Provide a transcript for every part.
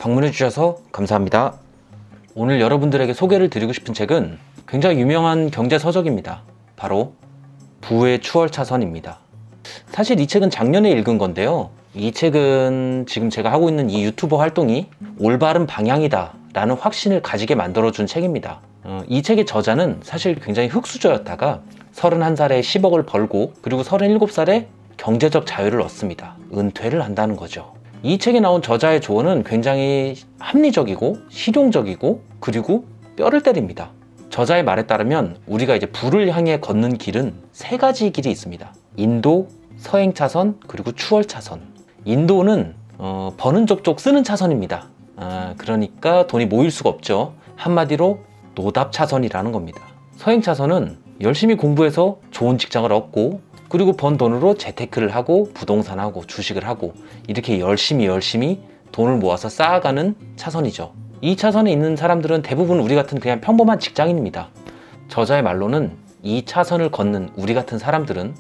방문해 주셔서 감사합니다. 오늘 여러분들에게 소개를 드리고 싶은 책은 굉장히 유명한 경제 서적입니다. 바로 부의 추월차선입니다. 사실 이 책은 작년에 읽은 건데요. 이 책은 지금 제가 하고 있는 이 유튜버 활동이 올바른 방향이다 라는 확신을 가지게 만들어준 책입니다. 이 책의 저자는 사실 굉장히 흙수저였다가 31살에 10억을 벌고 그리고 37살에 경제적 자유를 얻습니다. 은퇴를 한다는 거죠. 이 책에 나온 저자의 조언은 굉장히 합리적이고 실용적이고 그리고 뼈를 때립니다. 저자의 말에 따르면 우리가 이제 부를 향해 걷는 길은 3가지 길이 있습니다. 인도, 서행차선, 그리고 추월차선. 인도는 버는 족족 쓰는 차선입니다. 그러니까 돈이 모일 수가 없죠. 한마디로 노답차선이라는 겁니다. 서행차선은 열심히 공부해서 좋은 직장을 얻고 그리고 번 돈으로 재테크를 하고 부동산하고 주식을 하고 이렇게 열심히 돈을 모아서 쌓아가는 차선이죠. 이 차선에 있는 사람들은 대부분 우리 같은 그냥 평범한 직장인입니다. 저자의 말로는 이 차선을 걷는 우리 같은 사람들은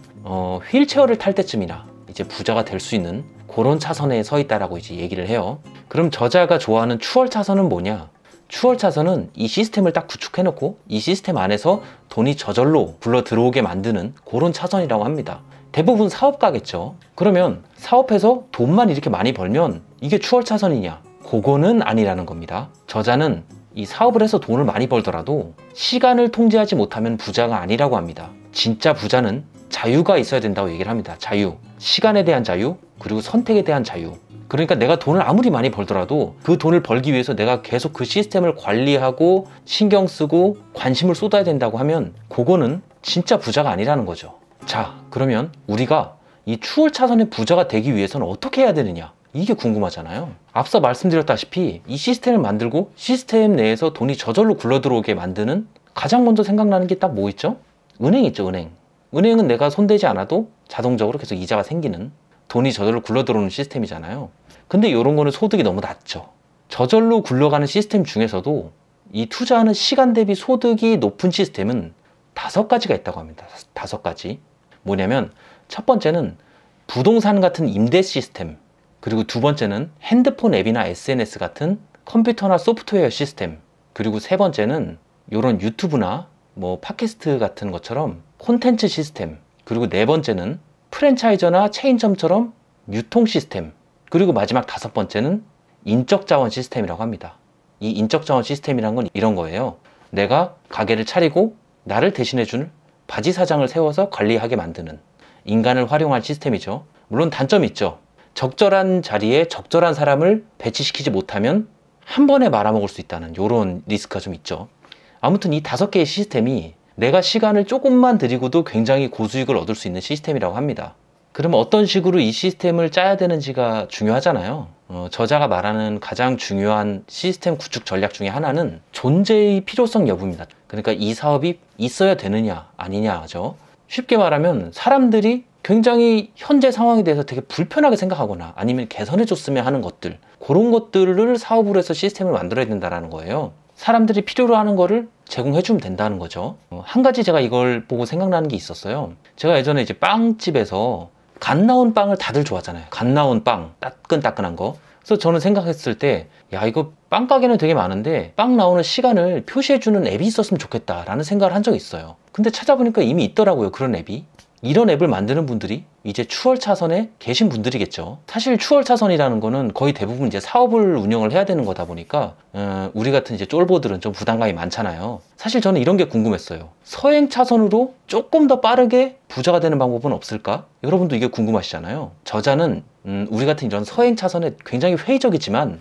휠체어를 탈 때쯤이나 이제 부자가 될 수 있는 그런 차선에 서 있다라고 이제 얘기를 해요. 그럼 저자가 좋아하는 추월 차선은 뭐냐? 추월 차선은 이 시스템을 딱 구축해 놓고 이 시스템 안에서 돈이 저절로 굴러 들어오게 만드는 그런 차선이라고 합니다. 대부분 사업가겠죠. 그러면 사업해서 돈만 이렇게 많이 벌면 이게 추월 차선이냐? 그거는 아니라는 겁니다. 저자는 이 사업을 해서 돈을 많이 벌더라도 시간을 통제하지 못하면 부자가 아니라고 합니다. 진짜 부자는 자유가 있어야 된다고 얘기를 합니다. 자유, 시간에 대한 자유, 그리고 선택에 대한 자유. 그러니까 내가 돈을 아무리 많이 벌더라도 그 돈을 벌기 위해서 내가 계속 그 시스템을 관리하고 신경 쓰고 관심을 쏟아야 된다고 하면 그거는 진짜 부자가 아니라는 거죠. 자, 그러면 우리가 이 추월 차선의 부자가 되기 위해서는 어떻게 해야 되느냐? 이게 궁금하잖아요. 앞서 말씀드렸다시피 이 시스템을 만들고 시스템 내에서 돈이 저절로 굴러들어오게 만드는 가장 먼저 생각나는 게 딱 뭐 있죠? 은행 있죠, 은행. 은행은 내가 손대지 않아도 자동적으로 계속 이자가 생기는 돈이 저절로 굴러들어오는 시스템이잖아요. 근데 이런 거는 소득이 너무 낮죠. 저절로 굴러가는 시스템 중에서도 이 투자하는 시간 대비 소득이 높은 시스템은 5가지가 있다고 합니다. 5가지. 뭐냐면 첫 번째는 부동산 같은 임대 시스템, 그리고 두 번째는 핸드폰 앱이나 SNS 같은 컴퓨터나 소프트웨어 시스템, 그리고 세 번째는 이런 유튜브나 뭐 팟캐스트 같은 것처럼 콘텐츠 시스템, 그리고 네 번째는 프랜차이저나 체인점처럼 유통 시스템, 그리고 마지막 5번째는 인적 자원 시스템이라고 합니다. 이 인적 자원 시스템이란 건 이런 거예요. 내가 가게를 차리고 나를 대신해줄 바지 사장을 세워서 관리하게 만드는 인간을 활용한 시스템이죠. 물론 단점이 있죠. 적절한 자리에 적절한 사람을 배치시키지 못하면 한 번에 말아먹을 수 있다는 이런 리스크가 좀 있죠. 아무튼 이 5개의 시스템이 내가 시간을 조금만 들이고도 굉장히 고수익을 얻을 수 있는 시스템이라고 합니다. 그러면 어떤 식으로 이 시스템을 짜야 되는지가 중요하잖아요. 저자가 말하는 가장 중요한 시스템 구축 전략 중에 하나는 존재의 필요성 여부입니다. 그러니까 이 사업이 있어야 되느냐 아니냐죠. 쉽게 말하면 사람들이 굉장히 현재 상황에 대해서 되게 불편하게 생각하거나 아니면 개선해 줬으면 하는 것들, 그런 것들을 사업으로 해서 시스템을 만들어야 된다는 거예요. 사람들이 필요로 하는 거를 제공해 주면 된다는 거죠. 한 가지 제가 이걸 보고 생각나는 게 있었어요. 제가 예전에 이제 빵집에서 갓 나온 빵을 다들 좋아하잖아요. 갓 나온 빵, 따끈따끈한 거. 그래서 저는 생각했을 때, 야, 이거 빵 가게는 되게 많은데 빵 나오는 시간을 표시해주는 앱이 있었으면 좋겠다라는 생각을 한 적이 있어요. 근데 찾아보니까 이미 있더라고요, 그런 앱이. 이런 앱을 만드는 분들이 이제 추월 차선에 계신 분들이겠죠. 사실 추월 차선이라는 거는 거의 대부분 이제 사업을 운영을 해야 되는 거다 보니까 우리 같은 이제 쫄보들은 좀 부담감이 많잖아요. 사실 저는 이런 게 궁금했어요. 서행 차선으로 조금 더 빠르게 부자가 되는 방법은 없을까? 여러분도 이게 궁금하시잖아요. 저자는 우리 같은 이런 서행 차선에 굉장히 회의적이지만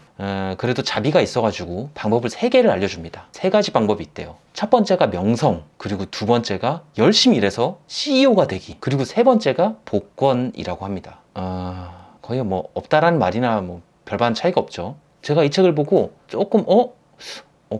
그래도 자비가 있어가지고 방법을 3개를 알려줍니다. 3가지 방법이 있대요. 첫 번째가 명성, 그리고 두 번째가 열심히 일해서 CEO가 되기, 그리고 세 번째가 복권이라고 합니다. 거의 뭐 없다라는 말이나 뭐 별반 차이가 없죠. 제가 이 책을 보고 조금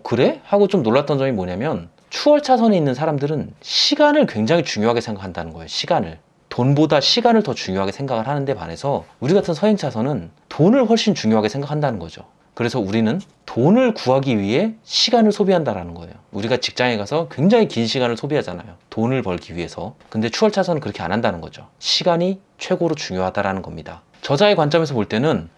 그래? 하고 좀 놀랐던 점이 뭐냐면 추월 차선에 있는 사람들은 시간을 굉장히 중요하게 생각한다는 거예요. 시간을. 돈보다 시간을 더 중요하게 생각을 하는데 반해서 우리 같은 서행 차선은 돈을 훨씬 중요하게 생각한다는 거죠. 그래서 우리는 돈을 구하기 위해 시간을 소비한다라는 거예요. 우리가 직장에 가서 굉장히 긴 시간을 소비하잖아요. 돈을 벌기 위해서. 근데 추월 차선은 그렇게 안 한다는 거죠. 시간이 최고로 중요하다라는 겁니다. 저자의 관점에서 볼 때는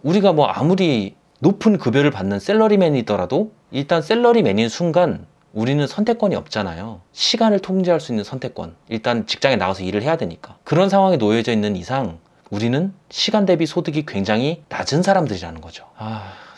우리가 뭐 아무리 높은 급여를 받는 샐러리맨이더라도 일단 샐러리맨인 순간 우리는 선택권이 없잖아요. 시간을 통제할 수 있는 선택권. 일단 직장에 나가서 일을 해야 되니까. 그런 상황에 놓여져 있는 이상 우리는 시간 대비 소득이 굉장히 낮은 사람들이라는 거죠.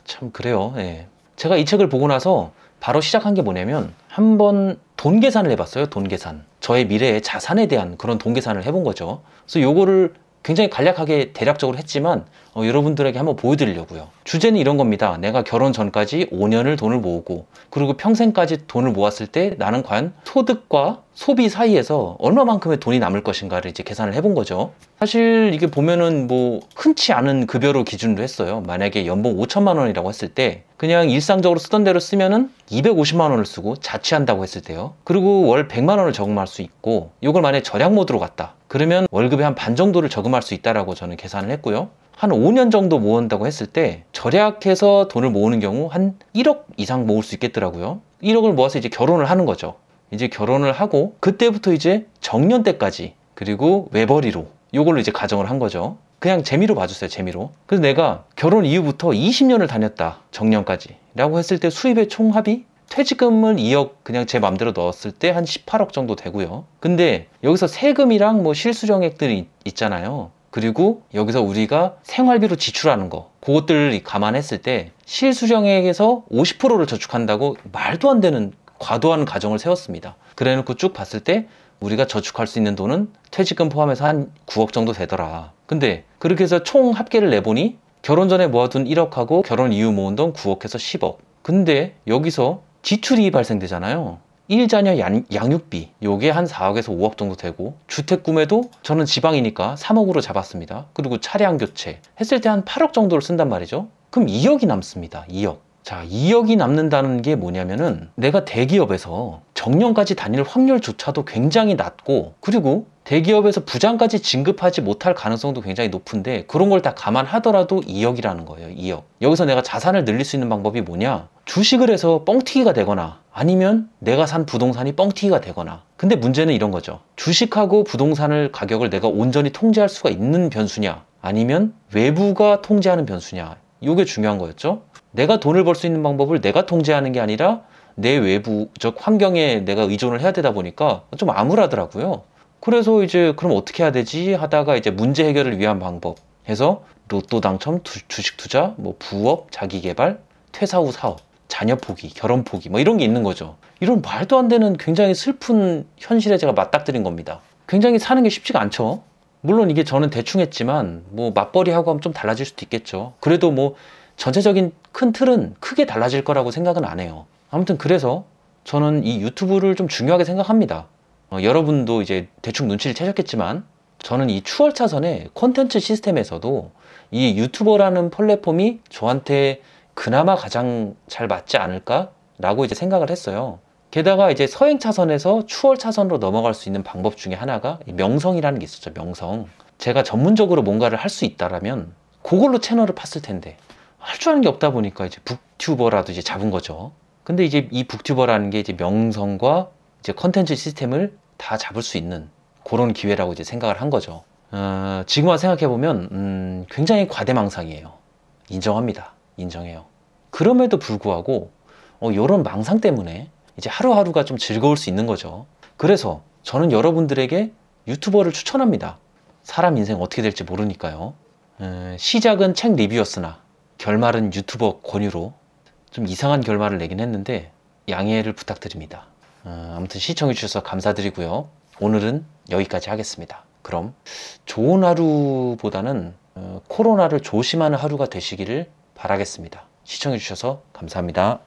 참 그래요. 예. 제가 이 책을 보고 나서 바로 시작한 게 뭐냐면 한번 돈 계산을 해봤어요. 돈 계산. 저의 미래의 자산에 대한 그런 돈 계산을 해본 거죠. 그래서 요거를 굉장히 간략하게 대략적으로 했지만 여러분들에게 한번 보여드리려고요. 주제는 이런 겁니다. 내가 결혼 전까지 5년을 돈을 모으고 그리고 평생까지 돈을 모았을 때 나는 과연 소득과 소비 사이에서 얼마만큼의 돈이 남을 것인가를 이제 계산을 해본 거죠. 사실 이게 보면은 뭐 흔치 않은 급여로 기준으로 했어요. 만약에 연봉 5천만 원이라고 했을 때 그냥 일상적으로 쓰던 대로 쓰면은 250만 원을 쓰고 자취한다고 했을 때요. 그리고 월 100만 원을 저금할 수 있고 이걸 만약에 절약 모드로 갔다. 그러면 월급의 한 반 정도를 저금할 수 있다라고 저는 계산을 했고요. 한 5년 정도 모은다고 했을 때 절약해서 돈을 모으는 경우 한 1억 이상 모을 수 있겠더라고요. 1억을 모아서 이제 결혼을 하는 거죠. 이제 결혼을 하고 그때부터 이제 정년 때까지 그리고 외벌이로 요걸로 이제 가정을 한 거죠. 그냥 재미로 봐줬어요. 재미로. 그래서 내가 결혼 이후부터 20년을 다녔다. 정년까지 라고 했을 때 수입의 총합이 퇴직금을 2억 그냥 제 맘대로 넣었을 때 한 18억 정도 되고요. 근데 여기서 세금이랑 뭐 실수령액들이 있잖아요. 그리고 여기서 우리가 생활비로 지출하는 거 그것들을 감안했을 때 실수령액에서 50%를 저축한다고 말도 안 되는 과도한 가정을 세웠습니다. 그래 놓고 쭉 봤을 때 우리가 저축할 수 있는 돈은 퇴직금 포함해서 한 9억 정도 되더라. 근데 그렇게 해서 총 합계를 내보니 결혼 전에 모아둔 1억하고 결혼 이후 모은 돈 9억해서 10억. 근데 여기서 지출이 발생되잖아요. 1자녀 양육비 요게 한 4억에서 5억 정도 되고 주택 구매도 저는 지방이니까 3억으로 잡았습니다. 그리고 차량 교체 했을 때 한 8억 정도를 쓴단 말이죠. 그럼 2억이 남습니다. 2억. 자, 2억이 남는다는 게 뭐냐면은 내가 대기업에서 정년까지 다닐 확률조차도 굉장히 낮고 그리고 대기업에서 부장까지 진급하지 못할 가능성도 굉장히 높은데 그런 걸 다 감안하더라도 2억이라는 거예요. 2억. 여기서 내가 자산을 늘릴 수 있는 방법이 뭐냐? 주식을 해서 뻥튀기가 되거나 아니면 내가 산 부동산이 뻥튀기가 되거나. 근데 문제는 이런 거죠. 주식하고 부동산을 가격을 내가 온전히 통제할 수가 있는 변수냐 아니면 외부가 통제하는 변수냐. 이게 중요한 거였죠. 내가 돈을 벌 수 있는 방법을 내가 통제하는 게 아니라 내 외부적 환경에 내가 의존을 해야 되다 보니까 좀 암울하더라고요. 그래서 이제 그럼 어떻게 해야 되지 하다가 이제 문제 해결을 위한 방법 해서 로또 당첨, 주식 투자, 뭐 부업, 자기 개발, 퇴사 후 사업, 자녀 포기, 결혼 포기 뭐 이런 게 있는 거죠. 이런 말도 안 되는 굉장히 슬픈 현실에 제가 맞닥뜨린 겁니다. 굉장히 사는 게 쉽지가 않죠. 물론 이게 저는 대충 했지만 뭐 맞벌이하고 하면 좀 달라질 수도 있겠죠. 그래도 뭐 전체적인 큰 틀은 크게 달라질 거라고 생각은 안 해요. 아무튼 그래서 저는 이 유튜브를 좀 중요하게 생각합니다. 여러분도 이제 대충 눈치를 채셨겠지만 저는 이 추월차선의 콘텐츠 시스템에서도 이 유튜버라는 플랫폼이 저한테 그나마 가장 잘 맞지 않을까? 라고 이제 생각을 했어요. 게다가 이제 서행차선에서 추월차선으로 넘어갈 수 있는 방법 중에 하나가 명성이라는 게 있었죠. 명성. 제가 전문적으로 뭔가를 할 수 있다라면 그걸로 채널을 팠을 텐데 할 줄 아는 게 없다 보니까 이제 북튜버라도 이제 잡은 거죠. 근데 이제 이 북튜버라는 게 이제 명성과 이제 컨텐츠 시스템을 다 잡을 수 있는 그런 기회라고 이제 생각을 한 거죠. 지금 와서 생각해보면 굉장히 과대망상이에요. 인정합니다. 인정해요. 그럼에도 불구하고 이런 망상 때문에 이제 하루하루가 좀 즐거울 수 있는 거죠. 그래서 저는 여러분들에게 유튜버를 추천합니다. 사람 인생 어떻게 될지 모르니까요. 시작은 책 리뷰였으나 결말은 유튜버 권유로 좀 이상한 결말을 내긴 했는데 양해를 부탁드립니다. 아무튼 시청해주셔서 감사드리고요. 오늘은 여기까지 하겠습니다. 그럼 좋은 하루보다는 코로나를 조심하는 하루가 되시기를 바라겠습니다. 시청해주셔서 감사합니다.